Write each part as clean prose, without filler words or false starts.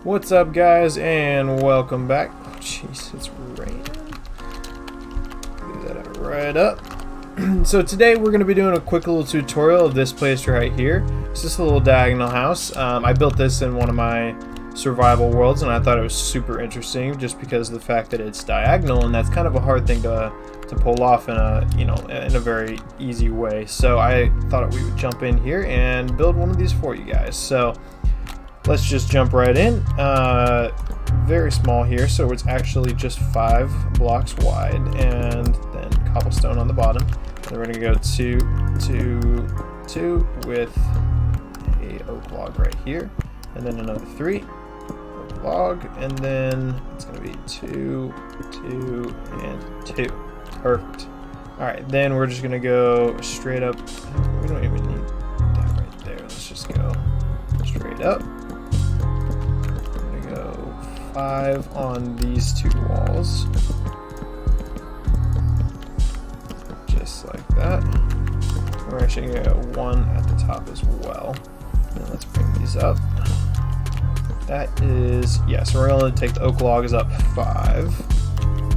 What's up, guys, and welcome back. Oh jeez, it's raining. Leave that right up. So today we're going to be doing a quick little tutorial of this place right here. It's just a little diagonal house. I built this in one of my survival worlds, and I thought it was super interesting just because of the fact that it's diagonal, and that's kind of a hard thing to pull off in a very easy way. So I thought we would jump in here and build one of these for you guys. So let's just jump right in. Very small here, so it's actually just 5 blocks wide, and then cobblestone on the bottom. And we're gonna go 2, 2, 2 with a oak log right here, and then another 3 oak log, and then it's gonna be 2, 2, and 2. Perfect. All right, then we're just gonna go straight up. We don't even need that right there. Let's just go straight up. 5 on these 2 walls, just like that. We're actually gonna get 1 at the top as well. And let's bring these up. That is, yeah, so we're gonna take the oak logs up 5,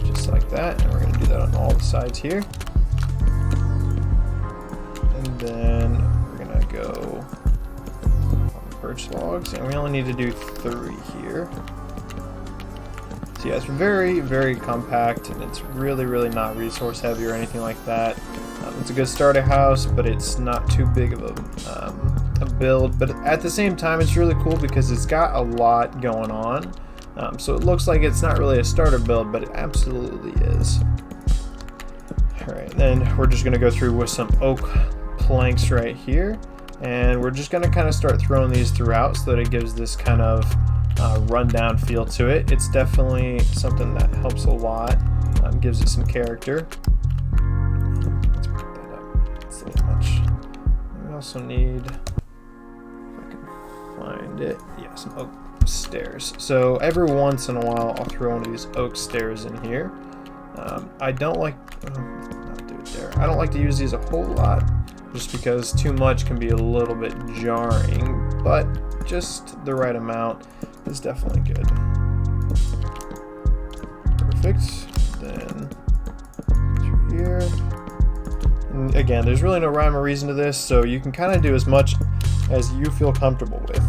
just like that, and we're gonna do that on all the sides here. And then we're gonna go on the birch logs, and we only need to do 3 here. Yeah, it's very, very compact, and it's really not resource heavy or anything like that. It's a good starter house, but it's not too big of a build. But at the same time, it's really cool because it's got a lot going on. So it looks like it's not really a starter build, but it absolutely is. Alright, then we're just going to go through with some oak planks right here. And we're just going to kind of start throwing these throughout so that it gives this kind of rundown feel to it. It's definitely something that helps a lot, gives it some character. Let's put that up. That's a little much. We also need, if I can find it, yeah, some oak stairs. So every once in a while I'll throw one of these oak stairs in here. I don't like, not do it there. I don't like to use these a whole lot just because too much can be a little bit jarring, but just the right amount is definitely good. Perfect. Then through here. And again, there's really no rhyme or reason to this, so you can kind of do as much as you feel comfortable with.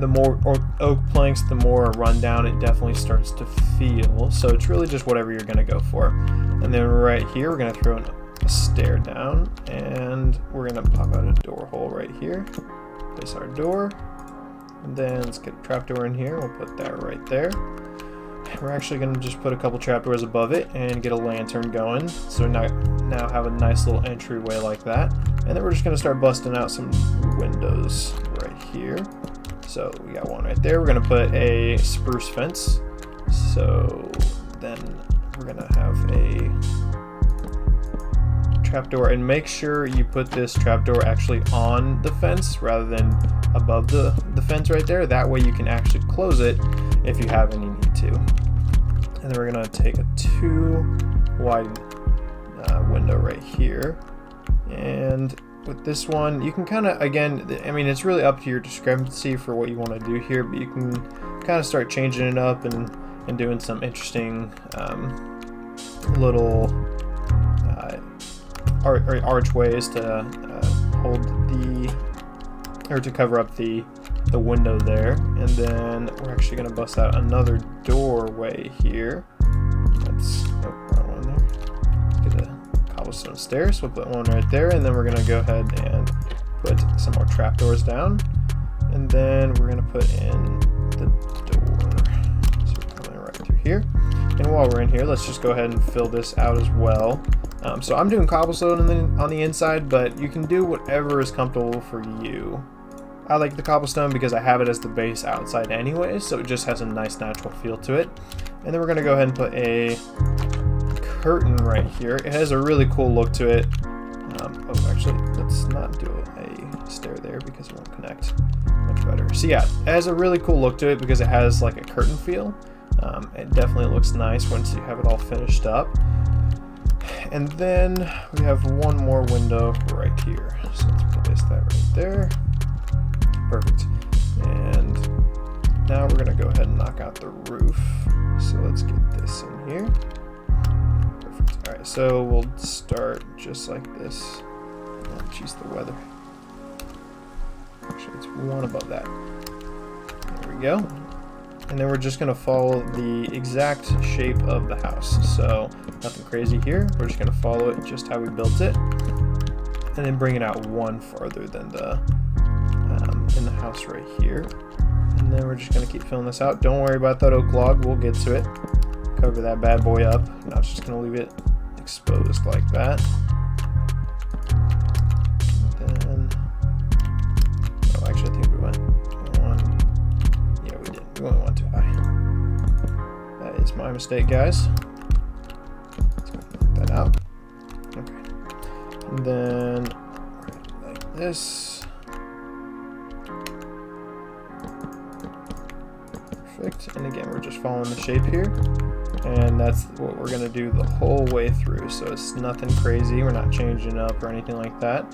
The more oak planks, the more rundown it definitely starts to feel. So it's really just whatever you're going to go for. And then right here, we're going to throw a stair down, and we're going to pop out a door hole right here. Place our door. And then let's get a trapdoor in here. We'll put that right there. We're actually going to just put a couple trapdoors above it and get a lantern going. So now have a nice little entryway like that. And then we're just going to start busting out some windows right here. So we got one right there. We're going to put a spruce fence. So then we're going to have a trapdoor, and make sure you put this trapdoor actually on the fence rather than above the fence right there. That way you can actually close it if you have any need to. And then we're gonna take a 2 wide window right here, and with this one you can kind of, again, I mean, it's really up to your discrepancy for what you want to do here, but you can kind of start changing it up and doing some interesting little archways to hold to cover up the window there. And then we're actually going to bust out another doorway here. That's wrong one there. Get a cobblestone stairs. We'll put one right there, and then we're going to go ahead and put some more trapdoors down, and then we're going to put in the door. So we're coming right through here. And while we're in here, let's just go ahead and fill this out as well. So I'm doing cobblestone on the inside, but you can do whatever is comfortable for you. I like the cobblestone because I have it as the base outside anyway, so it just has a nice natural feel to it. And then we're going to go ahead and put a curtain right here. It has a really cool look to it. Oh, actually, let's not do a stair there because it won't connect. Much better. So yeah, it has a really cool look to it because it has like a curtain feel. It definitely looks nice once you have it all finished up. And then we have one more window right here. So let's place that right there. Perfect. And now we're gonna go ahead and knock out the roof. So let's get this in here. Perfect. All right, so we'll start just like this. Oh, jeez, the weather. Actually, it's one above that. There we go. And then we're just gonna follow the exact shape of the house. So nothing crazy here. We're just gonna follow it just how we built it, and then bring it out one farther than the in the house right here. And then we're just gonna keep filling this out. Don't worry about that oak log. We'll get to it. Cover that bad boy up. Now it's just gonna leave it exposed like that. And then, oh, actually, I think we went one. Yeah, we did. We went one too high. That is my mistake, guys. Let's go knock that out. Okay. And then like this. Perfect. And again, we're just following the shape here, and that's what we're gonna do the whole way through. So it's nothing crazy. We're not changing up or anything like that.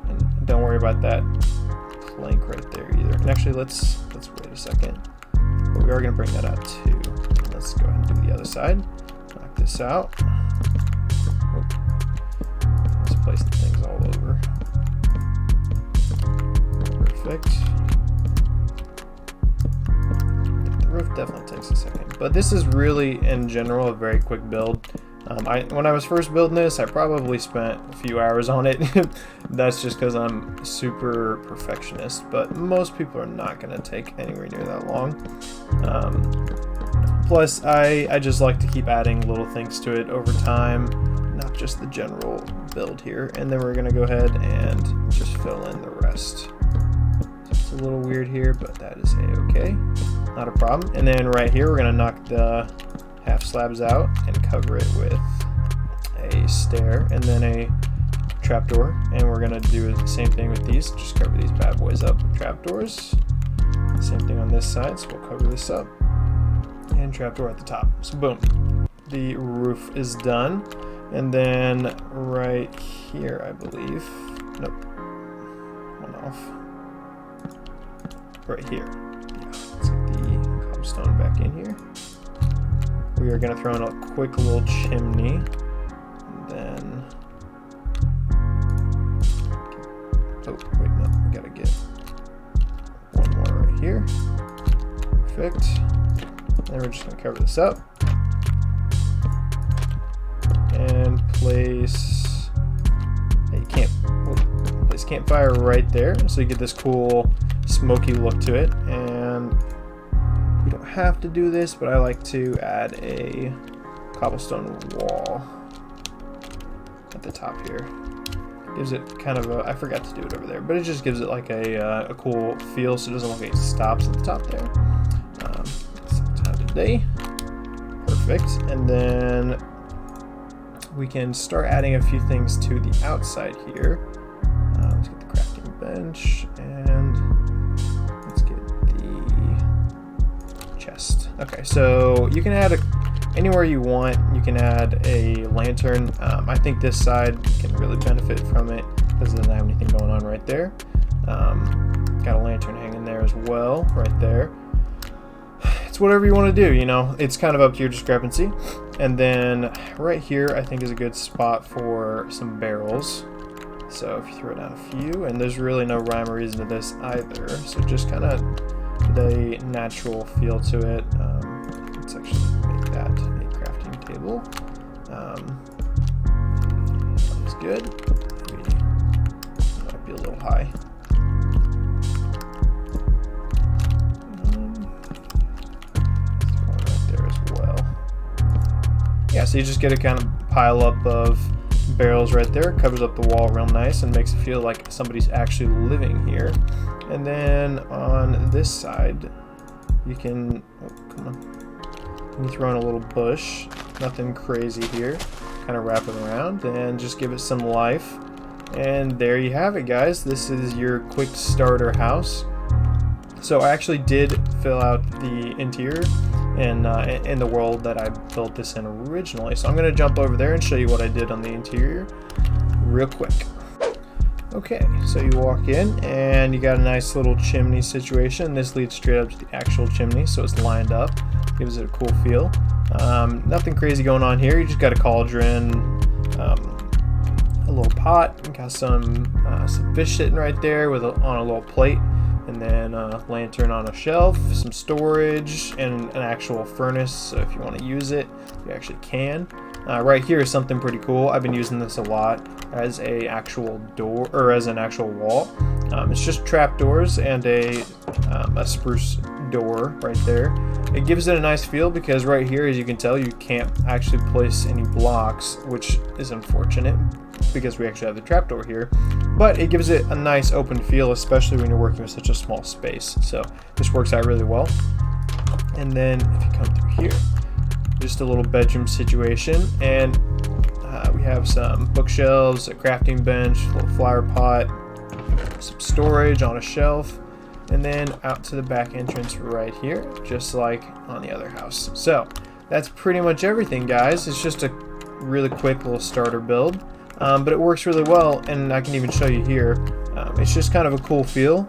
And don't worry about that plank right there either. And actually, let's wait a second. But we are gonna bring that out too. Let's go ahead and do the other side. Knock this out. Oh. Let's place the things all over. Perfect. Roof definitely takes a second, but this is really in general a very quick build. When I was first building this, I probably spent a few hours on it. That's just because I'm super perfectionist, but most people are not going to take anywhere near that long. Plus I just like to keep adding little things to it over time, not just the general build here. And then we're going to go ahead and just fill in the rest. It's a little weird here, but that is a-okay. Not a problem. And then right here, we're gonna knock the half slabs out and cover it with a stair and then a trapdoor. And we're gonna do the same thing with these. Just cover these bad boys up with trapdoors. Same thing on this side, so we'll cover this up. And trapdoor at the top. So boom, the roof is done. And then right here, I believe. Nope. One off. Right here. Let's get the cobblestone back in here. We are going to throw in a quick little chimney. And then... oh, wait, no. We got to get one more right here. Perfect. And we're just going to cover this up. And place... hey, place campfire right there. So you get this cool smoky look to it. And you don't have to do this, but I like to add a cobblestone wall at the top here. Gives it kind of a, I forgot to do it over there, but it just gives it like a cool feel, so it doesn't look like it stops at the top there. It's time of day. Perfect. And then we can start adding a few things to the outside here. Let's get the crafting bench and chest. Okay, so you can add anywhere you want. You can add a lantern. I think this side can really benefit from it because it doesn't have anything going on right there. Got a lantern hanging there as well, right there. It's whatever you want to do, you know. It's kind of up to your discrepancy. And then right here, I think is a good spot for some barrels. So if you throw down a few, and there's really no rhyme or reason to this either. So just kind of a natural feel to it. Let's actually make that a crafting table. That's good. Maybe might be a little high. Right there as well. Yeah, so you just get a kind of pile up of barrels right there. Covers up the wall real nice and makes it feel like somebody's actually living here. And then on this side, you can, oh, come on. You throw in a little bush, nothing crazy here. Kind of wrap it around and just give it some life. And there you have it, guys. This is your quick starter house. So I actually did fill out the interior in the world that I built this in originally. So I'm going to jump over there and show you what I did on the interior real quick. Okay, so you walk in and you got a nice little chimney situation. This leads straight up to the actual chimney, so it's lined up. Gives it a cool feel. Nothing crazy going on here. You just got a cauldron, a little pot, you got some fish sitting right there on a little plate, and then a lantern on a shelf, some storage, and an actual furnace. So if you want to use it, you actually can. Right here is something pretty cool. I've been using this a lot as a actual door, or as an actual wall. It's just trapdoors and a spruce door right there. It gives it a nice feel because right here, as you can tell, you can't actually place any blocks, which is unfortunate because we actually have the trapdoor here. But it gives it a nice open feel, especially when you're working with such a small space. So this works out really well. And then if you come through here, just a little bedroom situation, and we have some bookshelves, a crafting bench, a little flower pot, some storage on a shelf, and then out to the back entrance right here, just like on the other house. So that's pretty much everything, guys. It's just a really quick little starter build, but it works really well, and I can even show you here. It's just kind of a cool feel.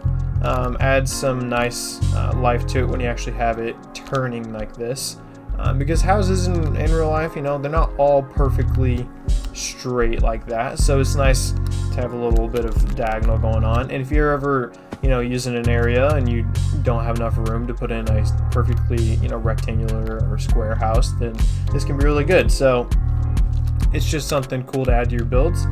Adds some nice life to it when you actually have it turning like this. Because houses in real life, you know, they're not all perfectly straight like that. So it's nice to have a little bit of diagonal going on. And if you're ever, you know, using an area and you don't have enough room to put in a perfectly, you know, rectangular or square house, then this can be really good. So it's just something cool to add to your builds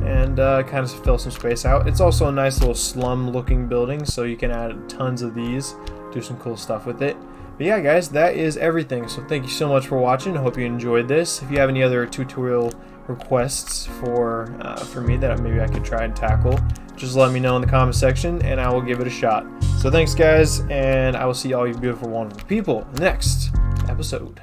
and kind of fill some space out. It's also a nice little slum looking building, so you can add tons of these, do some cool stuff with it. But yeah, guys, that is everything. So thank you so much for watching. I hope you enjoyed this. If you have any other tutorial requests for me that maybe I could try and tackle, just let me know in the comment section and I will give it a shot. So thanks, guys, and I will see all you beautiful, wonderful people in the next episode.